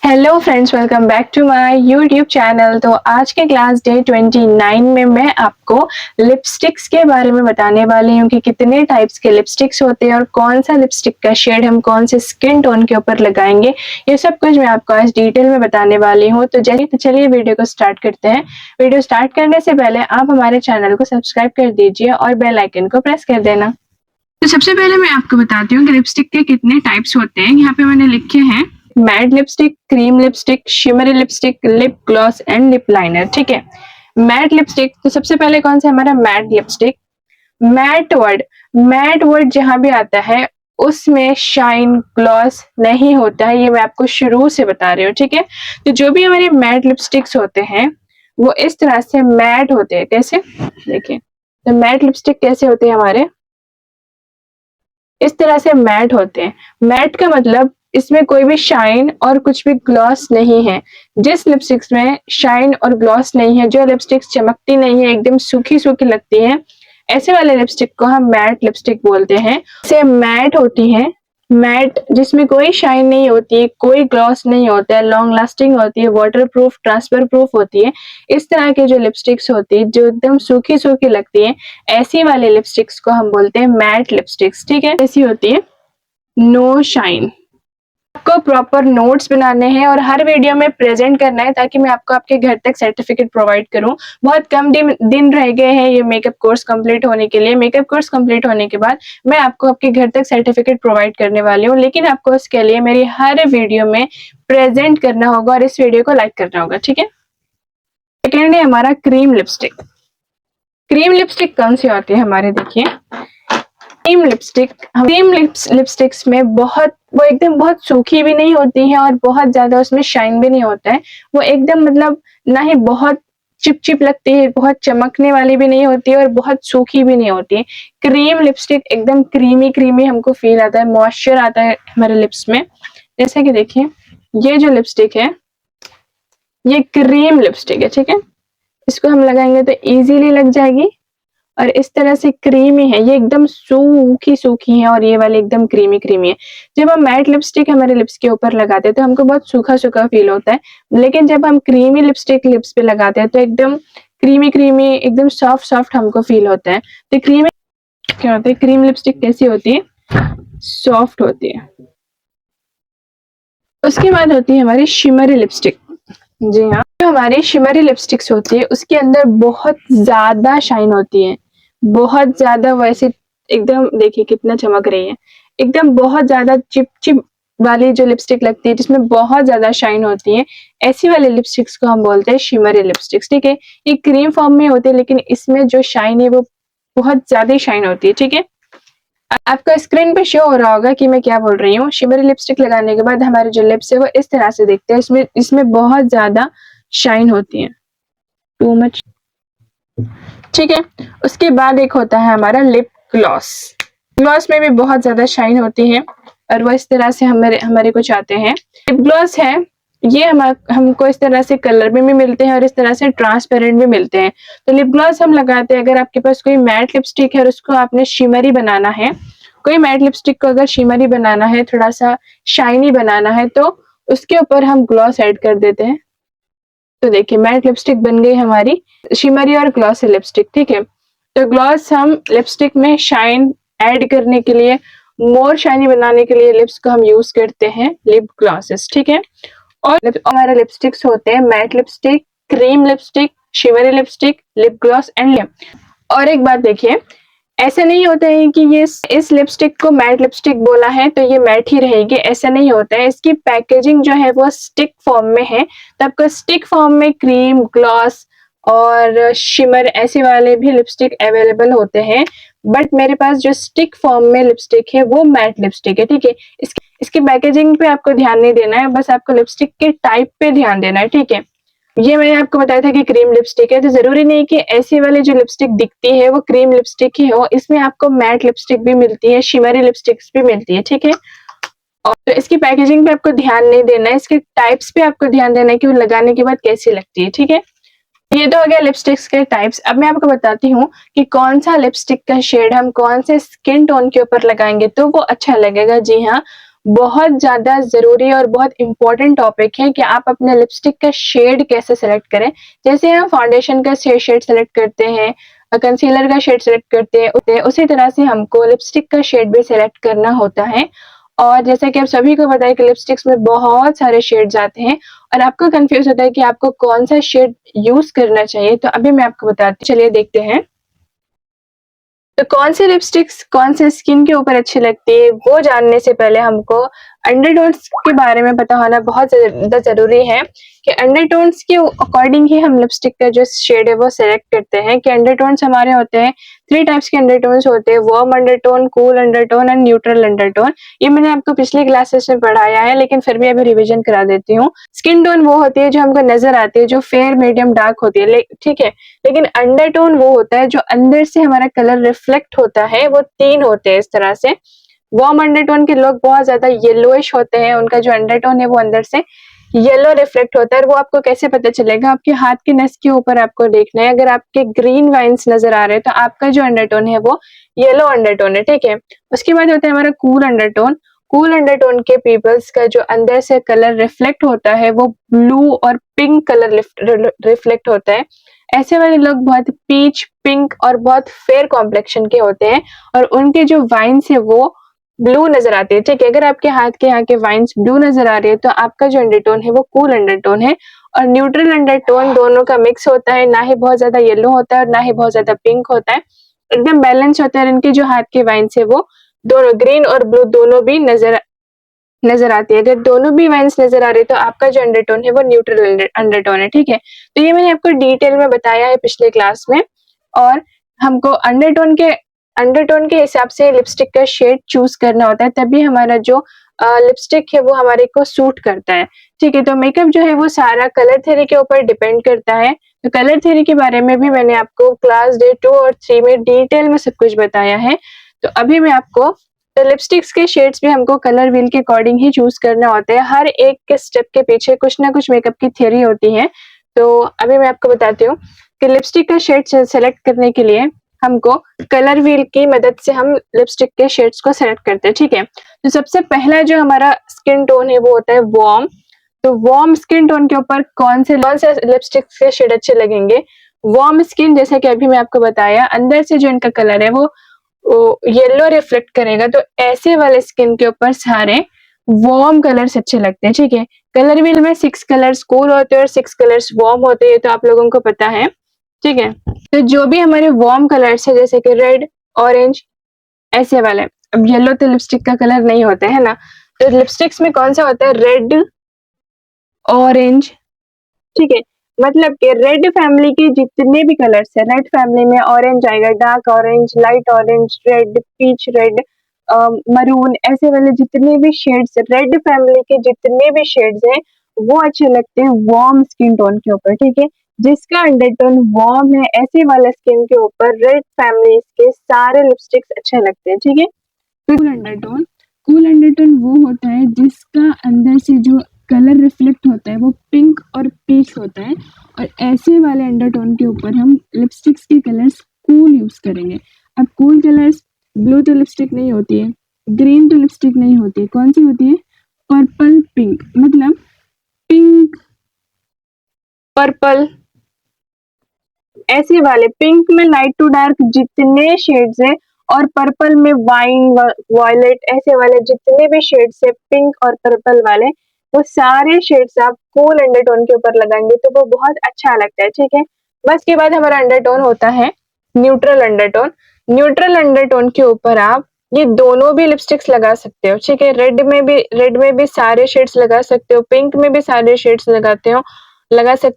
Hello friends, welcome back to my YouTube channel. तो आज के क्लास डे 29 में मैं आपको लिपस्टिक्स के बारे में बताने वाली हूँ कि कितने टाइप्स के लिपस्टिक्स होते हैं और कौन सा लिपस्टिक का शेड हम कौन से स्किन टोन के ऊपर लगाएंगे। ये सब कुछ मैं आपको आज डिटेल में बताने वाली हूँ। तो चलिए वीडियो को स्टार्ट करते हैं। वीडियो स्टार्ट करने से पहले आप हमारे चैनल को सब्सक्राइब कर दीजिए और बेल आइकन को प्रेस कर देना। तो सबसे पहले मैं आपको बताती हूँ कि लिपस्टिक के कितने टाइप्स होते हैं। यहाँ पे मैंने लिखे हैं matte lipstick, cream lipstick, shimmery lipstick, lip gloss and lip liner. ठीक है, मैट लिपस्टिक। तो सबसे पहले कौन सा हमारा मैट लिपस्टिक। मैट वर्ड जहां भी आता है उसमें शाइन ग्लॉस नहीं होता है, ये मैं आपको शुरू से बता रही हूँ। ठीक है, तो जो भी हमारे मैट लिपस्टिक्स होते हैं वो इस तरह से मैट होते हैं। कैसे, देखिए, तो मैट लिपस्टिक कैसे होते हैं हमारे, इस तरह से मैट होते हैं। मैट का मतलब इसमें कोई भी शाइन और कुछ भी ग्लॉस नहीं है। जिस लिपस्टिक्स में शाइन और ग्लॉस नहीं है, जो लिपस्टिक्स चमकती नहीं है, एकदम सूखी सूखी लगती है, ऐसे वाले लिपस्टिक को हम मैट लिपस्टिक बोलते हैं। से मैट होती है, मैट जिसमें कोई शाइन नहीं होती है, कोई ग्लॉस नहीं होता है, लॉन्ग लास्टिंग होती है, वाटर प्रूफ, ट्रांसफर प्रूफ होती है। इस तरह के जो लिपस्टिक्स होती है जो एकदम सूखी सूखी लगती है, ऐसी वाले लिपस्टिक्स को हम बोलते हैं मैट लिपस्टिक्स। ठीक है, ऐसी होती है नो शाइन। आपको प्रॉपर नोट्स बनाने हैं और हर वीडियो में प्रेजेंट करना है ताकि मैं आपको आपके घर तक सर्टिफिकेट प्रोवाइड करूं। बहुत कम दिन रह गए हैं ये मेकअप कोर्स कंप्लीट होने के लिए। मेकअप कोर्स कंप्लीट होने के बाद मैं आपको आपके घर तक सर्टिफिकेट प्रोवाइड करने वाली हूँ, लेकिन आपको इसके लिए मेरी हर वीडियो में प्रेजेंट करना होगा और इस वीडियो को लाइक करना होगा। ठीक है, सेकेंड है हमारा क्रीम लिपस्टिक। क्रीम लिपस्टिक कौन सी होती है हमारे, देखिए, क्रीम लिपस्टिक्स में वो एकदम बहुत सूखी भी नहीं होती है और बहुत ज्यादा उसमें शाइन भी नहीं होता है। वो एकदम मतलब ना ही बहुत चिपचिप लगती है, बहुत चमकने वाली भी नहीं होती है और बहुत सूखी भी नहीं होती है। क्रीम लिपस्टिक एकदम क्रीमी क्रीमी हमको फील आता है, मॉइस्चर आता है हमारे लिप्स में। जैसे कि देखिए, ये जो लिपस्टिक है ये क्रीम लिपस्टिक है। ठीक है, इसको हम लगाएंगे तो इजीली लग जाएगी और इस तरह से क्रीमी है। ये एकदम सूखी सूखी है और ये वाली एकदम क्रीमी क्रीमी है। जब हम मैट लिपस्टिक हमारे लिप्स के ऊपर लगाते हैं तो हमको बहुत सूखा सूखा फील होता है, लेकिन जब हम क्रीमी लिपस्टिक लिप्स पे लगाते हैं तो एकदम क्रीमी क्रीमी, एकदम सॉफ्ट सॉफ्ट हमको फील होता है। तो क्रीमी क्या होता है, क्रीम लिपस्टिक कैसी होती है, सॉफ्ट होती है। उसके बाद होती है हमारी शिमरी लिपस्टिक। जी हाँ, जो हमारी शिमरी लिपस्टिक्स होती है उसके अंदर बहुत ज्यादा शाइन होती है, बहुत ज्यादा। वैसे एकदम देखिए कितना चमक रही है, एकदम बहुत ज्यादा चिप चिप वाली जो लिपस्टिक लगती है जिसमें बहुत ज्यादा शाइन होती है, ऐसी वाले लिपस्टिक्स को हम बोलते हैं शिमरी लिपस्टिक्स। ठीक है, ये क्रीम फॉर्म में होते हैं लेकिन इसमें जो शाइन है वो बहुत ज्यादा शाइन होती है। ठीक है, आपका स्क्रीन पे शो हो रहा होगा कि मैं क्या बोल रही हूँ। शिमरी लिपस्टिक लगाने के बाद हमारे जो लिप्स है वो इस तरह से दिखते हैं, इसमें बहुत ज्यादा शाइन होती है, टू मच। ठीक है, उसके बाद एक होता है हमारा लिप ग्लॉस। ग्लॉस में भी बहुत ज्यादा शाइन होती है और वो इस तरह से हमारे को चाहते हैं। लिप ग्लॉस है ये हमको इस तरह से कलर में भी मिलते हैं और इस तरह से ट्रांसपेरेंट भी मिलते हैं। तो लिप ग्लॉस हम लगाते हैं अगर आपके पास कोई मैट लिपस्टिक है और उसको आपने शिमरी बनाना है, कोई मैट लिपस्टिक को अगर शिमरी बनाना है, थोड़ा सा शाइनी बनाना है, तो उसके ऊपर हम ग्लॉस ऐड कर देते हैं। तो देखिए मैट लिपस्टिक बन गई हमारी शिमरी और ग्लॉस लिपस्टिक। ठीक है, तो ग्लॉस हम लिपस्टिक में शाइन ऐड करने के लिए, मोर शाइनी बनाने के लिए लिप्स को हम यूज करते हैं लिप ग्लॉसेस। ठीक है, और हमारे लिपस्टिक्स होते हैं matte lipstick, cream lipstick, shimmery lipstick, lip gloss and lip. और एक बात देखिए, ऐसा नहीं होता है कि ये इस लिपस्टिक को मैट लिपस्टिक बोला है तो ये मैट ही रहेगी, ऐसा नहीं होता है। इसकी पैकेजिंग जो है वो स्टिक फॉर्म में है, तो आपको स्टिक फॉर्म में क्रीम, ग्लॉस और शिमर ऐसे वाले भी लिपस्टिक अवेलेबल होते हैं, बट मेरे पास जो स्टिक फॉर्म में लिपस्टिक है वो मैट लिपस्टिक है। ठीक है, इसकी पैकेजिंग पे आपको ध्यान नहीं देना है, बस आपको लिपस्टिक के टाइप पे ध्यान देना है। ठीक है, ये मैंने आपको बताया था कि क्रीम लिपस्टिक है, तो जरूरी नहीं कि ऐसी वाली जो लिपस्टिक दिखती है वो क्रीम लिपस्टिक ही हो, इसमें आपको मैट लिपस्टिक भी मिलती है, शिमरी लिपस्टिक्स भी मिलती है। ठीक है, और इसकी पैकेजिंग पे आपको ध्यान नहीं देना है, इसके टाइप्स पे आपको ध्यान देना है कि वो लगाने के बाद कैसी लगती है। ठीक है, ये तो हो गया लिपस्टिक्स के टाइप्स। अब मैं आपको बताती हूँ कि कौन सा लिपस्टिक का शेड हम कौन से स्किन टोन के ऊपर लगाएंगे तो वो अच्छा लगेगा। जी हाँ, बहुत ज़्यादा ज़रूरी और बहुत इम्पोर्टेंट टॉपिक है कि आप अपने लिपस्टिक का शेड कैसे सेलेक्ट करें। जैसे हम फाउंडेशन का शेड सेलेक्ट करते हैं, कंसीलर का शेड सेलेक्ट करते हैं, उसी तरह से हमको लिपस्टिक का शेड भी सेलेक्ट करना होता है। और जैसा कि आप सभी को पता है कि लिपस्टिक्स में बहुत सारे शेड्स आते हैं और आपको कंफ्यूज होता है कि आपको कौन सा शेड यूज करना चाहिए। तो अभी मैं आपको बताती हूँ, चलिए देखते हैं। तो कौन सी लिपस्टिक्स कौन से स्किन के ऊपर अच्छी लगती है, वो जानने से पहले हमको अंडरटोन्स के बारे में पता होना बहुत ज़्यादा ज़रूरी है कि अंडरटोन्स के अकॉर्डिंग ही हम लिपस्टिक का जो शेड है वो सेलेक्ट करते हैं। कि अंडरटोन्स हमारे होते हैं, 3 टाइप्स के अंडरटोन्स होते हैं, warm undertone, cool undertone and neutral undertone. ये मैंने आपको पिछली क्लासेस में पढ़ाया है, लेकिन फिर भी अभी रिविजन करा देती हूँ। स्किन टोन वो होती है जो हमको नजर आती है, जो फेयर, मीडियम, डार्क होती है, ठीक है। लेकिन अंडरटोन वो होता है जो अंदर से हमारा कलर रिफ्लेक्ट होता है। वो 3 होते हैं इस तरह से। वार्म अंडरटोन के लोग बहुत ज्यादा येलोइश होते हैं, उनका जो अंडरटोन है वो अंदर से येलो रिफ्लेक्ट होता है। और वो आपको कैसे पता चलेगा, आपके हाथ के नस के ऊपर आपको देखना है। अगर आपके ग्रीन वाइन्स नजर आ रहे हैं तो आपका जो अंडरटोन है वो येलो अंडरटोन है, ठीक है। उसके बाद होता है हमारा कूल अंडरटोन। कूल अंडरटोन के पीपल्स का जो अंदर से कलर रिफ्लेक्ट होता है वो ब्लू और पिंक कलर रिफ्लेक्ट होता है। ऐसे वाले लोग बहुत पीच, पिंक और बहुत फेयर कॉम्प्लेक्शन के होते हैं और उनके जो वाइन्स है वो ब्लू नजर आती है, ठीक है। अगर आपके हाथ के यहाँ के वाइन्स ब्लू नजर आ रही है तो आपका जो अंडरटोन है वो कूल अंडरटोन है। और न्यूट्रल अंडरटोन दोनों का मिक्स होता है, ना ही बहुत ज्यादा येलो होता है और ना ही बहुत ज्यादा पिंक होता है, एकदम बैलेंस होता है। इनके जो हाथ के वाइन्स है वो दोनों ग्रीन और ब्लू दोनों भी नजर आती है। अगर दोनों भी वाइन्स नजर आ रही है तो आपका जो अंडरटोन है वो न्यूट्रल अंडरटोन है, ठीक है। तो ये मैंने आपको डिटेल में बताया है पिछले क्लास में। और हमको अंडरटोन के हिसाब से लिपस्टिक का शेड चूज करना होता है, तभी हमारा जो लिपस्टिक है वो हमारे को सूट करता है, ठीक है। तो मेकअप जो है वो सारा कलर थ्योरी के ऊपर डिपेंड करता है। तो कलर थ्योरी के बारे में भी मैंने आपको क्लास डे 2 और 3 में डिटेल में सब कुछ बताया है। तो अभी मैं आपको, तो लिपस्टिक्स के शेड्स भी हमको कलर व्हील के अकॉर्डिंग ही चूज करने होते हैं। हर एक के स्टेप के पीछे कुछ ना कुछ मेकअप की थ्योरी होती है। तो अभी मैं आपको बताती हूँ कि लिपस्टिक का शेड सेलेक्ट करने के लिए हमको कलर व्हील की मदद से हम लिपस्टिक के शेड्स को सेलेक्ट करते हैं, ठीक है। तो सबसे पहला जो हमारा स्किन टोन है वो होता है वार्म। तो वार्म स्किन टोन के ऊपर कौन से लिपस्टिक के शेड अच्छे लगेंगे। वार्म स्किन, जैसा कि अभी मैं आपको बताया, अंदर से जो इनका कलर है वो येलो रिफ्लेक्ट करेगा, तो ऐसे वाले स्किन के ऊपर सारे वार्म कलर्स अच्छे लगते हैं, ठीक है। कलर व्हील में 6 कलर्स कूल होते हैं और 6 कलर्स वार्म होते हैं, तो आप लोगों को पता है, ठीक है। तो जो भी हमारे वार्म कलर्स है जैसे कि रेड, ऑरेंज, ऐसे वाले। अब येलो तो लिपस्टिक का कलर नहीं होता है ना, तो लिपस्टिक्स में कौन सा होता है, रेड, ऑरेंज, ठीक है। मतलब कि रेड फैमिली के जितने भी कलर्स है, रेड फैमिली में ऑरेंज आएगा, dark orange, light orange, red, peach red, maroon, ऐसे वाले जितने भी शेड्स, रेड फैमिली के जितने भी शेड्स हैं वो अच्छे लगते हैं वार्म स्किन टोन के ऊपर, ठीक है। जिसका अंडरटोन वार्म है ऐसे वाले स्किन के ऊपर रेड फैमिली के सारे लिपस्टिक्स अच्छे लगते हैं, ठीक है। कूल अंडरटोन वो होता है जिसका अंदर से जो कलर रिफ्लेक्ट होता है वो पिंक और पीच होता है। और ऐसे वाले अंडरटोन के ऊपर हम लिपस्टिक्स के कलर्स कूल यूज करेंगे। अब कूल कलर्स, ब्लू तो लिपस्टिक नहीं होती है, ग्रीन तो लिपस्टिक नहीं होती है, कौन सी होती है, पर्पल पिंक। मतलब पिंक, पर्पल, ऐसे वाले पिंक में लाइट टू डार्क जितने शेड्स है, और पर्पल में वाइन, वॉयलेट, ऐसे वाले जितने भी शेड्स है पिंक और पर्पल वाले, वो सारे शेड्स आप कूल अंडरटोन के ऊपर लगाएंगे तो वो बहुत अच्छा लगता है, ठीक है। बस के बाद हमारा अंडरटोन होता है न्यूट्रल अंडरटोन। न्यूट्रल अंडरटोन के ऊपर आप ये दोनों भी लिपस्टिक्स लगा सकते हो, ठीक है। रेड में भी सारे शेड्स लगा सकते हो, पिंक में भी सारे शेड्स लगा सकते हो,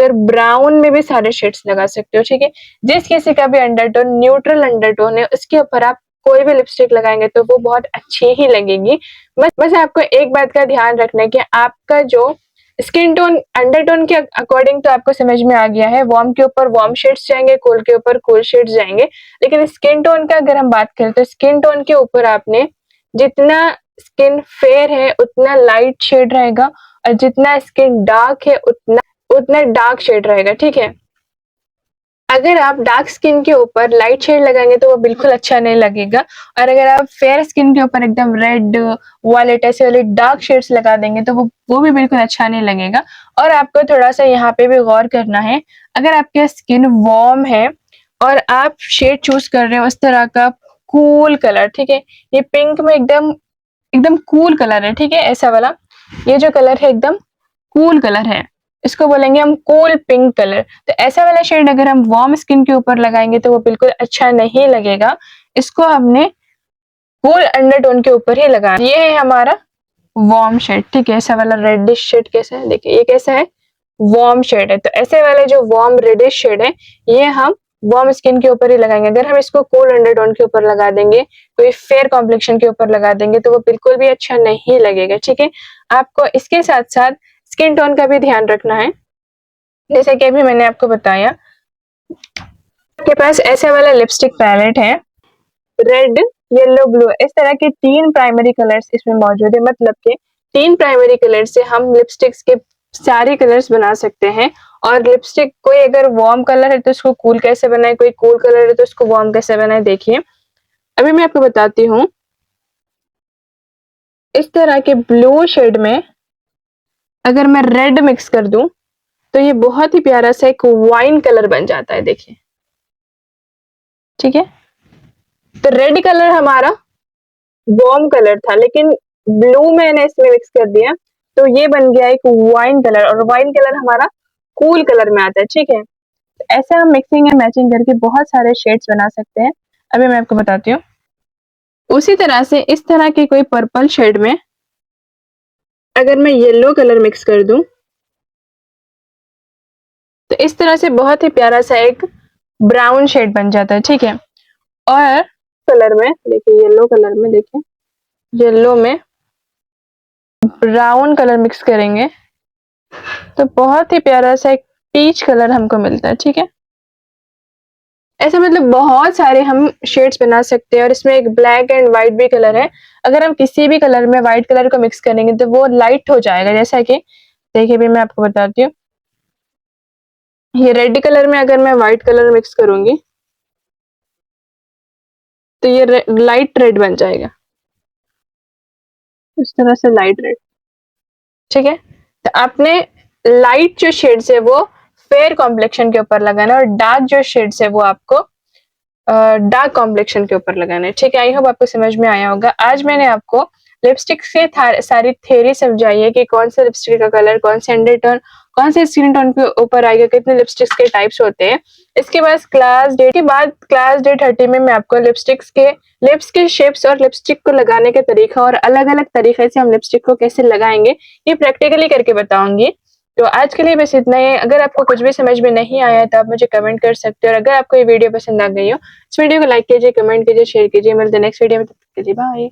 और ब्राउन में भी सारे शेड्स लगा सकते हो, ठीक है। जिस किसी का भी अंडरटोन न्यूट्रल अंडरटोन है उसके ऊपर आप कोई भी लिपस्टिक लगाएंगे तो वो बहुत अच्छी ही लगेगी। बस आपको एक बात का ध्यान रखना है कि आपका जो स्किन टोन अंडरटोन के अकॉर्डिंग तो आपको समझ में आ गया है, वार्म के ऊपर वार्म शेड्स जाएंगे, कूल के ऊपर कूल शेड्स जाएंगे। लेकिन स्किन टोन का अगर हम बात करें तो स्किन टोन के ऊपर आपने जितना स्किन फेयर है उतना लाइट शेड रहेगा, और जितना स्किन डार्क है उतना डार्क शेड रहेगा, ठीक है। अगर आप डार्क स्किन के ऊपर लाइट शेड लगाएंगे तो वो बिल्कुल अच्छा नहीं लगेगा, और अगर आप फेयर स्किन के ऊपर एकदम रेड, वायलेट ऐसे वाले डार्क शेड्स लगा देंगे तो वो भी बिल्कुल अच्छा नहीं लगेगा। और आपको थोड़ा सा यहाँ पे भी गौर करना है, अगर आपकी स्किन वार्म है और आप शेड चूज कर रहे हो उस तरह का कूल कलर, ठीक है, ये पिंक में एकदम एकदम कूल कलर है, ठीक है, ऐसा वाला ये जो कलर है एकदम कूल कलर है, इसको बोलेंगे हम कूल पिंक कलर। तो ऐसा वाला शेड अगर हम वार्म स्किन के ऊपर लगाएंगे तो वो बिल्कुल अच्छा नहीं लगेगा, इसको हमने कूल अंडरटोन के ऊपर ही लगाना। ये है हमारा वार्म शेड, ठीक है, ऐसा वाला रेडिश शेड कैसा है, देखिए ये कैसा है, वार्म शेड है। तो ऐसे वाले जो वार्म रेडिश शेड है ये हम वार्म स्किन के ऊपर ही लगाएंगे। अगर हम इसको कूल अंडरटोन के ऊपर लगा देंगे, कोई फेयर कॉम्प्लेक्शन के ऊपर लगा देंगे तो वो बिल्कुल भी अच्छा नहीं लगेगा, ठीक है। आपको इसके साथ साथ स्किन टोन का भी ध्यान रखना है, जैसे कि अभी मैंने आपको बताया। आपके पास ऐसे वाला लिपस्टिक पैलेट है, रेड, येलो, ब्लू, इस तरह के 3 प्राइमरी कलर्स इसमें मौजूद है, मतलब के 3 प्राइमरी कलर से हम लिपस्टिक्स के सारे कलर्स बना सकते हैं। और लिपस्टिक कोई अगर वार्म कलर है तो उसको कूल कैसे बनाए, कोई कूल कलर है तो उसको वार्म कैसे बनाए, देखिए अभी मैं आपको बताती हूँ। इस तरह के ब्लू शेड में अगर मैं रेड मिक्स कर दूं तो ये बहुत ही प्यारा सा एक वाइन कलर बन जाता है, देखिए, ठीक है। तो रेड कलर हमारा वार्म कलर था, लेकिन ब्लू मैंने इसमें मिक्स कर दिया तो ये बन गया एक वाइन कलर, और वाइन कलर हमारा कूल कलर में आता है, ठीक है। तो ऐसे हम मिक्सिंग एंड मैचिंग करके बहुत सारे शेड्स बना सकते हैं। अभी मैं आपको बताती हूँ। उसी तरह से इस तरह के कोई पर्पल शेड में अगर मैं येलो कलर मिक्स कर दूं तो इस तरह से बहुत ही प्यारा सा एक ब्राउन शेड बन जाता है, ठीक है। और कलर में देखिए, येलो कलर में देखिए, येलो में ब्राउन कलर मिक्स करेंगे तो बहुत ही प्यारा सा एक पीच कलर हमको मिलता है, ठीक है। ऐसे मतलब बहुत सारे हम शेड्स बना सकते हैं, और इसमें एक ब्लैक एंड व्हाइट भी कलर है। अगर हम किसी भी कलर में व्हाइट कलर को मिक्स करेंगे तो वो लाइट हो जाएगा, जैसा कि देखिए भी मैं आपको बताती हूँ। ये रेड कलर में अगर मैं व्हाइट कलर मिक्स करूंगी तो ये लाइट रेड बन जाएगा, इस तरह से लाइट रेड, ठीक है। तो आपने लाइट जो शेड्स है वो फेयर कॉम्प्लेक्शन के ऊपर लगाना है, और डार्क जो शेड्स है वो आपको डार्क कॉम्प्लेक्शन के ऊपर लगाना है, ठीक है। आई होप आपको समझ में आया होगा। आज मैंने आपको लिपस्टिक से सारी थ्योरी समझाई है कि कौन से लिपस्टिक का कलर, कौन से अंडरटोन, कौन से स्किन टोन के ऊपर आएगा, कितने लिपस्टिक्स के टाइप्स होते हैं। इसके बाद क्लास डे 30 में मैं आपको लिपस्टिक्स के लिप्स के शेप्स और लिपस्टिक को लगाने का तरीका और अलग अलग तरीके से हम लिपस्टिक को कैसे लगाएंगे ये प्रैक्टिकली करके बताऊंगी। तो आज के लिए बस इतना ही। अगर आपको कुछ भी समझ में नहीं आया तो आप मुझे कमेंट कर सकते हो, और अगर आपको ये वीडियो पसंद आ गई हो इस वीडियो को लाइक कीजिए, कमेंट कीजिए, शेयर कीजिए। मिलते हैं नेक्स्ट वीडियो में, तब तक के लिए बाय।